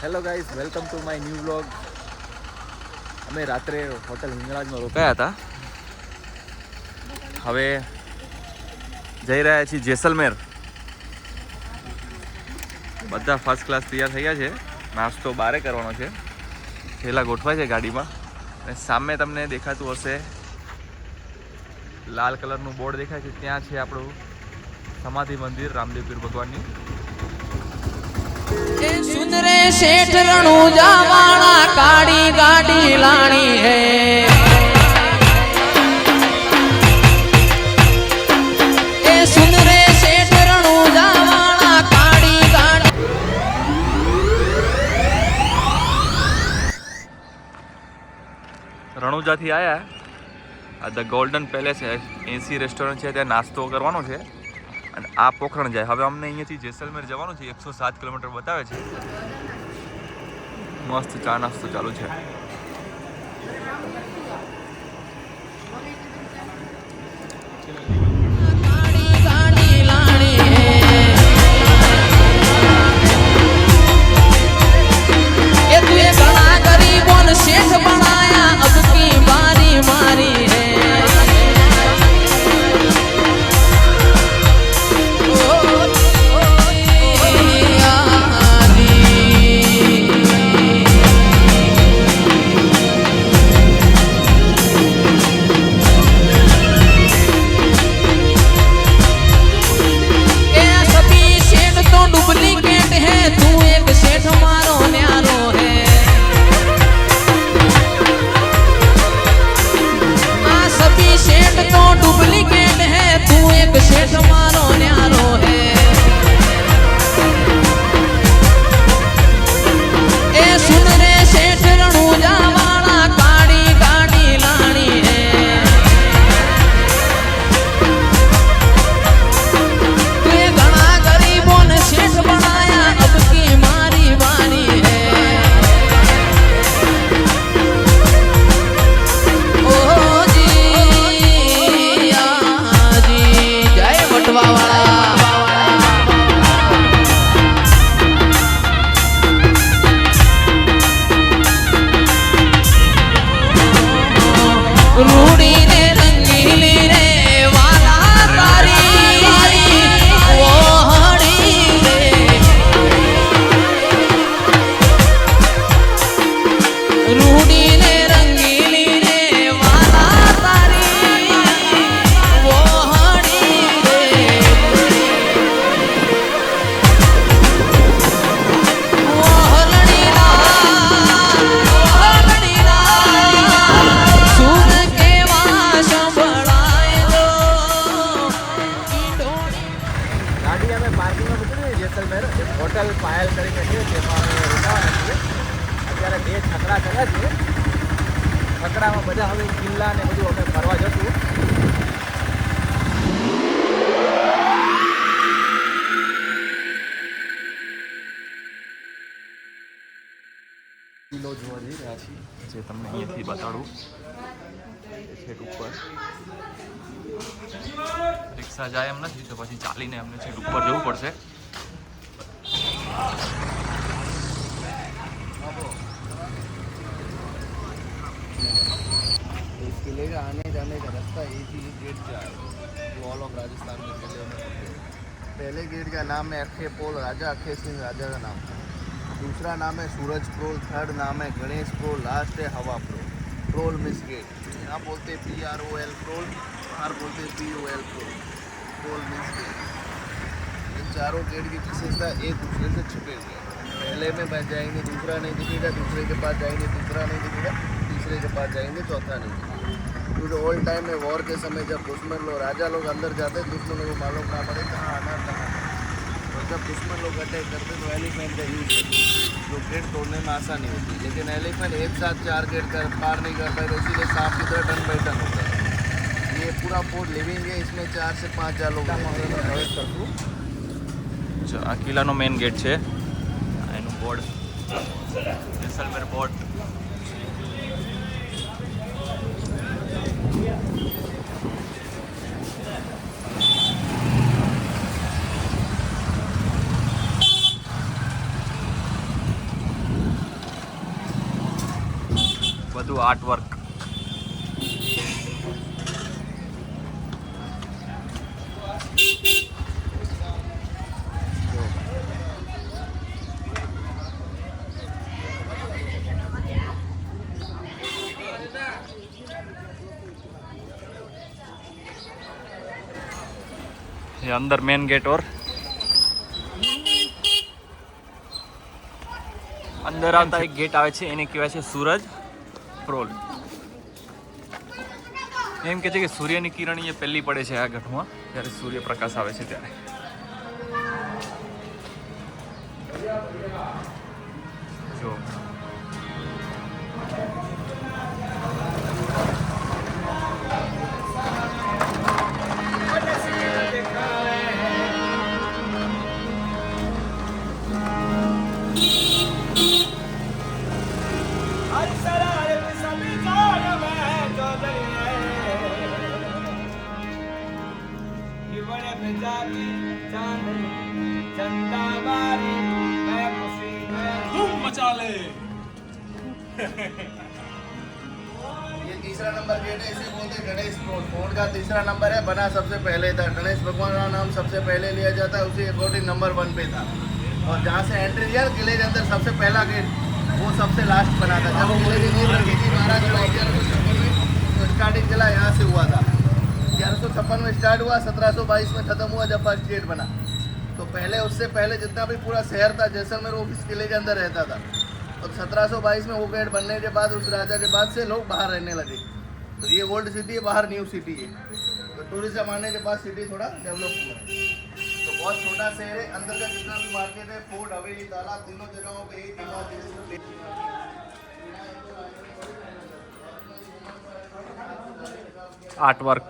Hello guys, welcome to my new vlog. અમે રાત્રે hotel હિંગળાજમાં રોકાયા હતા. હવે જઈ રહ્યા છીએ જેસલમેર. બધા ફર્સ્ટ ક્લાસ તૈયાર થઈ ગયા છે. નાસ્તો બારે કરવાનો છે. થેલા ગોઠવાય છે ગાડીમાં. અને સામે તમને દેખાતું હશે લાલ કલરનું બોર્ડ દેખાય છે, ત્યાં છે આપણું સમાધિ મંદિર રામદેવ પીર ભગવાનની. सुनरे सेठ रणूजा वाला काड़ी गाड़ी लानी है, ए सुनरे सेठ रणूजा वाला काड़ी गाड़ी. રણુજાથી આવ્યા આ the golden palace AC restaurant છે, ત્યાં નાસ્તો કરવાનો છે. અને આ પોખરણ જાય. હવે અમને અહીંયાથી જેસલમેર જવાનું છે, 107 કિલોમીટર બતાવે છે. મસ્ત ચા નાસ્તો ચાલુ છે. काड़ी गाड़ी लानी है, ये तुझे घना गरीबों ने सेठ बनाया, अब की बारी मारी है. डुप्लीकेट है तू एक सेठ मारो न्यारो है, आ सभी सेठ तो डुप्लीकेट है तू एक सेठ मारो न्यारो है. ए सुन रे सेठ रणूजा वाला काड़ी गाड़ी लानी है, तू घना गरीबों ने सेठ बनाया, अब की मारी बारी है. ओ जी जी जय वटवा वाला. रूड़ी ने रंगीली रे वाला तारी वो हड़ी रे, रूड़ी ने रंगीली रे वाला तारी वो हड़ी रे. वो हलड़ी ला सुन के वास बढ़ाए दो ગાડી અમે પાર્કિંગમાં મૂકી જેસલમેર હોટલ પાયલ કરીને છે, તેમાં અમે રોકાવાના છીએ. અત્યારે 2 છકડા કર્યા છે. છકડામાં બધા હવે કિલ્લા ને બધું અમે ફરવા જશું. કિલ્લો જોવા જઈ રહ્યા છીએ, જે તમને અહીંયાથી બતાડું. છેક ઉપર રિક્ષા જાય એમ નથી, તો પછી ચાલીને અમને છેક ઉપર જવું પડશે. इस किले का आने जाने का रास्ता एक ही गेट से है, वॉल ऑफ राजस्थान के किले में होते हैं. पहले गेट का नाम है अखे पोल, राजा अखे सिंह राजा का नाम था. दूसरा नाम है सूरज प्रोल, थर्ड नाम है गणेश प्रोल, लास्ट है हवा प्रोल. प्रोल मिस गेट, यहाँ बोलते PROL प्रोल, बाहर बोलते POL प्रोल. प्रोल मिस गेट. इन चारों गेट की विशेषता एक दूसरे से छुपे हुए हैं. पहले में बच जाएंगे दूसरा नहीं दिखेगा, दूसरे के पास जाएंगे तीसरा नहीं दिखेगा, तीसरे के पास जाएंगे चौथा नहीं दिखेगा. क्योंकि ओल्ड टाइम में वॉर के समय जब दुश्मन लोग राजा लोग अंदर जाते दुश्मनों को मालूम ना पड़े कहाँ आना कहाँ नहीं. और जब दुश्मन लोग अटैक करते तो एलिफेंट का यूज करते, जो गेट तोड़ने में आसानी होती. लेकिन एलिफेंट एक साथ 4 गेट कर पार नहीं कर पाए, तो इसीलिए सांप की तरह टन बाई टन होता है. ये पूरा फोर्ट लिविंग है, इसमें 4 से 5 हज़ार लोग प्रवेश करતું. આ કિલ્લાનો મેઇન ગેટ છે. એનું બોર્ડ જેસલમેર બોર્ડ. બધું આર્ટ વર્ક. ये अंदर मेन गेट और अंदर आता एक गेट आवे छे एने कहेवाय छे सूरज प्रोल. એમ કે છે કે સૂર્યની કિરણ એ પહેલી પડે છે આ ગઢમાં જ્યારે સૂર્યપ્રકાશ આવે છે ત્યારે. જો ये तीसरा नंबर गेट है, इसे बोलते हैं गणेश रोड. फोर्ट का तीसरा नंबर है, बना सबसे पहले था. गणेश भगवान का नाम सबसे पहले लिया जाता है, उसी अकॉर्डिंग नंबर 1 पे था. और जहाँ से एंट्री दिया किले के अंदर सबसे पहला गेट वो सबसे लास्ट बना था. जब किले की नींव रखी थी महाराज 1156 में, तो स्टार्टिंग किला यहाँ से हुआ था. 1156 में स्टार्ट हुआ, 1722 में खत्म हुआ जब फर्स्ट गेट बना. तो पहले उससे पहले जितना भी पूरा शहर था जैसलमेर वो इस किले के अंदर रहता था. तो 1722 में वो गेट बनने के बाद उस राजा के बाद से लोग बाहर रहने लगे. तो ये ओल्ड सिटी है, बाहर न्यू सिटी है. तो टूरिज्म आने के बाद सिटी थोड़ा डेवलप हुआ है. तो बहुत छोटा शहर है. अंदर का जितना भी मार्केट है, फोर्ट, हवेली, तालाब, तीनों जगहों पे ही आर्ट वर्क.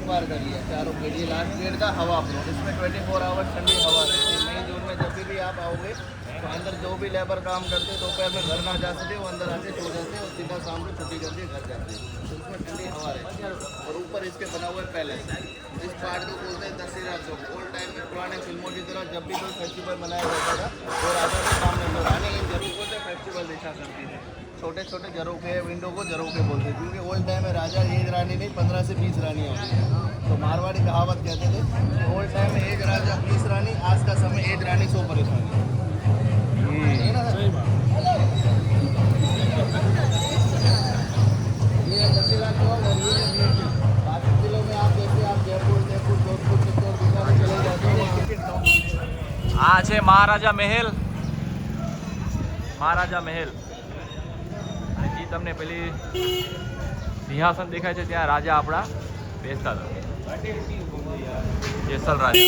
पार कर लिया चारों गेट. ये लास्ट गेट था हवा प्रो, इसमें 24 आवर्स ठंडी हवा रहती है. मई जून में जब भी आप आओगे तो अंदर जो भी लेबर काम करते दोपहर में घर ना जा सके वो अंदर आके सो जाते और सीधा शाम को छुट्टी करके घर जाते. तो उसमें ठंडी हवा रहती है. और ऊपर इसके बना हुआ है पैलेस. इस पार्ट को बोलते हैं दशहरा चौक. ओल्ड टाइम में पुराने फिल्मों की तरह जब भी कोई फेस्टिवल मनाया जाता था तो राजा के सामने में रानी इन झरोखों से फेस्टिवल देखा करती थी. छोटे छोटे झरोखे विंडो को झरोखे बोलते हैं क्योंकि ओल्ड टाइम में राजा एक रानी नहीं 15 से 20 रानियाँ होती हैं. तो मारवाड़ी कहावत कहते थे ओल्ड टाइम में एक राजा 20 रानी, आज का समय एक रानी 100 परेशानी. ये दशहरा चौक और ये बाकी जिलों में आप जैसे आप जयपुर जोधपुर चित्तौड़ बीकानेर चले जाते हैं. આ છે મહારાજા મહેલ. મહારાજા મહેલ અને જે તમને પેલી સિંહાસન દેખાય છે ત્યાં રાજા આપણા બેસતા હતા. જેસલ રાજા.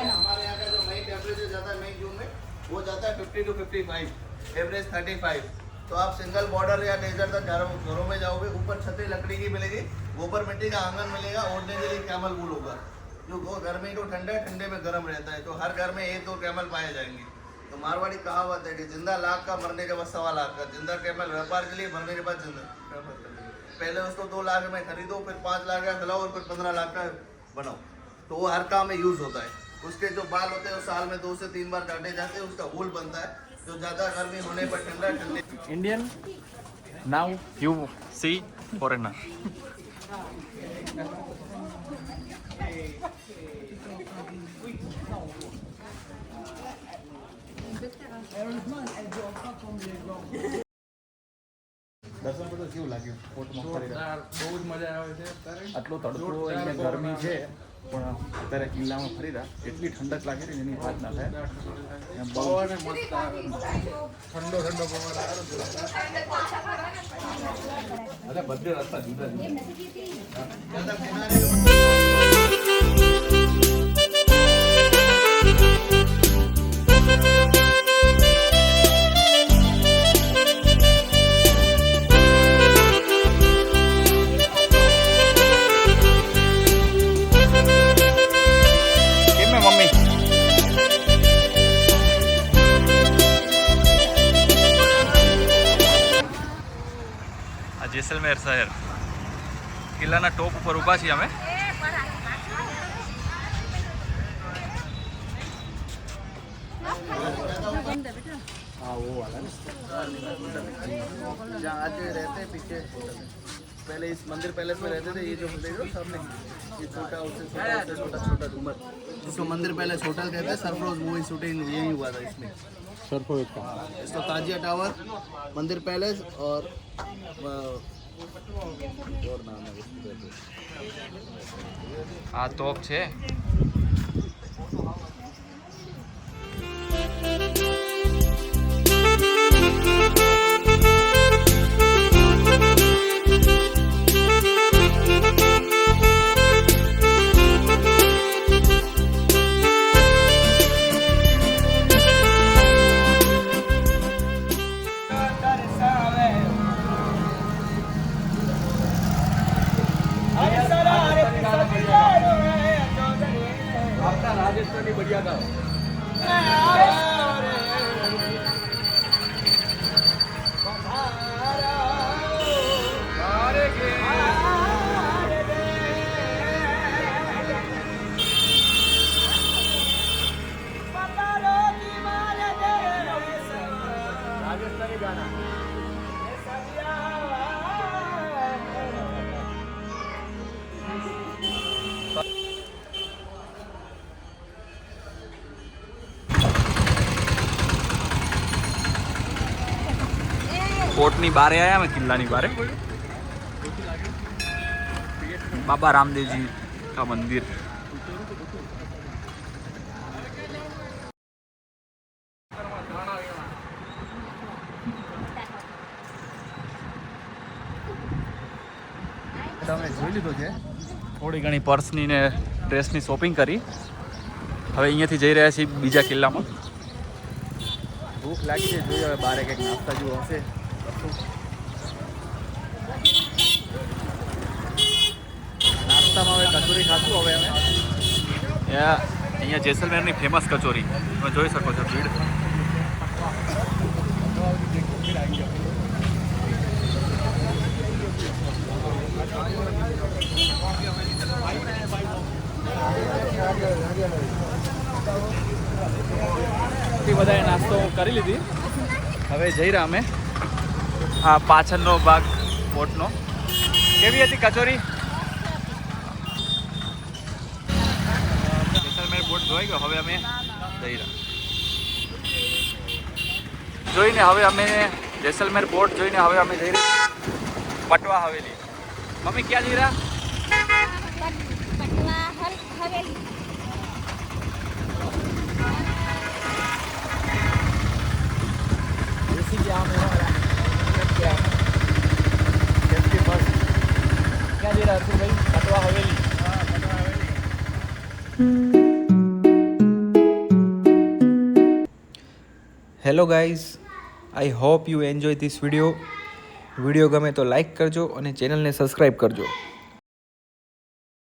हमारे यहाँ का जो मई टेम्परेचर जाता है मई जून में वो जाता है 50 to 55, एवरेज 35. तो आप सिंगल बॉर्डर या डेजर्ट तक घरों में जाओगे, ऊपर छतें लकड़ी की मिलेगी, गोबर मिट्टी का आंगन मिलेगा, ओढ़ने के लिए कैमल वूल होगा. जो गर्मी को ठंडा है, ठंडे में गर्म रहता है. तो हर घर में 1-2 कैमल पाए जाएंगे. तो मारवाड़ी कहावत है कि जिंदा लाख का मरने के बाद 1.25 लाख का. जिंदा कैमल व्यापार के लिए, मरने के बाद जिंदा. पहले उसको 2 लाख में खरीदो, फिर 5 लाख का खिलाओ और फिर 15 लाख का बनाओ. तो वो हर काम में यूज़ होता है. उसके जो बाल होते हैं वो साल में 2 से 3 बार काटे जाते हैं. उसका वूल बनता है जो ज़्यादा गर्मी होने पर ठंडा ठंडे. Indian, now you see foreigner. કેવું લાગ્યું કોટમાં ફરીને? બહુ જ મજા આવે છે અત્યારે. આટલો તડકો અહીંયા ગરમી છે પણ અત્યારે કિલ્લામાં ફરી રહ્યા એટલી ઠંડક લાગે ને એની વાત ના થાય. એમ બહુ પવન મસ્ત આવે. ઠંડો ઠંડો પવન આવે. અરે બધે રસ્તા જુદા જુદા. કેમ હે મમ્મી? આ જેસલમેર શહેર કિલ્લાના ટોપ ઉપર ઊભા છીએ અમે. हाँ वो वाला ना जहाँ आज रहते हैं पीछे पहले इस मंदिर पैलेस में रहते थे. ये जो देख रहे हो सामने ये छोटा उससे छोटा छोटा झूमर इसको मंदिर पैलेस होटल कहते हैं. सरफरोज मूवी शूटिंग यही हुआ था इसमें. सरफरोज का इसको ताजिया टावर मंदिर पैलेस और नाम है इसको. આ તોપ છે. આપણા રાજસ્થાની બઢિયા ગાઓ. રાજસ્થાની ગાના. કોટની બારે આયા અમે કિલ્લાની બારે. બાબા રામદેવજી કા મંદિર. તમે જોઈ લીધો છે થોડી ઘણી પર્સની ને ડ્રેસની શોપિંગ કરી. હવે અહીંયાથી જઈ રહ્યા છીએ બીજા કિલ્લામાં. ભૂખ લાગી છે, જોઈએ હવે બારે કંઈક નાસ્તા જેવું હશે. નાસ્તામાં હવે કચોરી ખાશું. હવે અમે અહીંયા જેસલમેરની ફેમસ કચોરી તમે જોઈ શકો છો. ભીડ બધાએ નાસ્તો કરી લીધી. હવે જઈ રહ્યા અમે આ પાછળનો ભાગ બોટનો. કેવી હતી કચોરી? જેસલમેર બોટ જોઈ ગયો. હવે અમે જઈ રહ્યા જોઈને. હવે અમે જેસલમેર બોટ જોઈને હવે અમે જઈ રહ્યા પટવા હવેલી. મમ્મી ક્યાં જઈ રહ્યા? Hello guys, I hope you enjoy this video. Video ગમે તો લાઈક કરજો અને ચેનલને સબસ્ક્રાઈબ કરજો.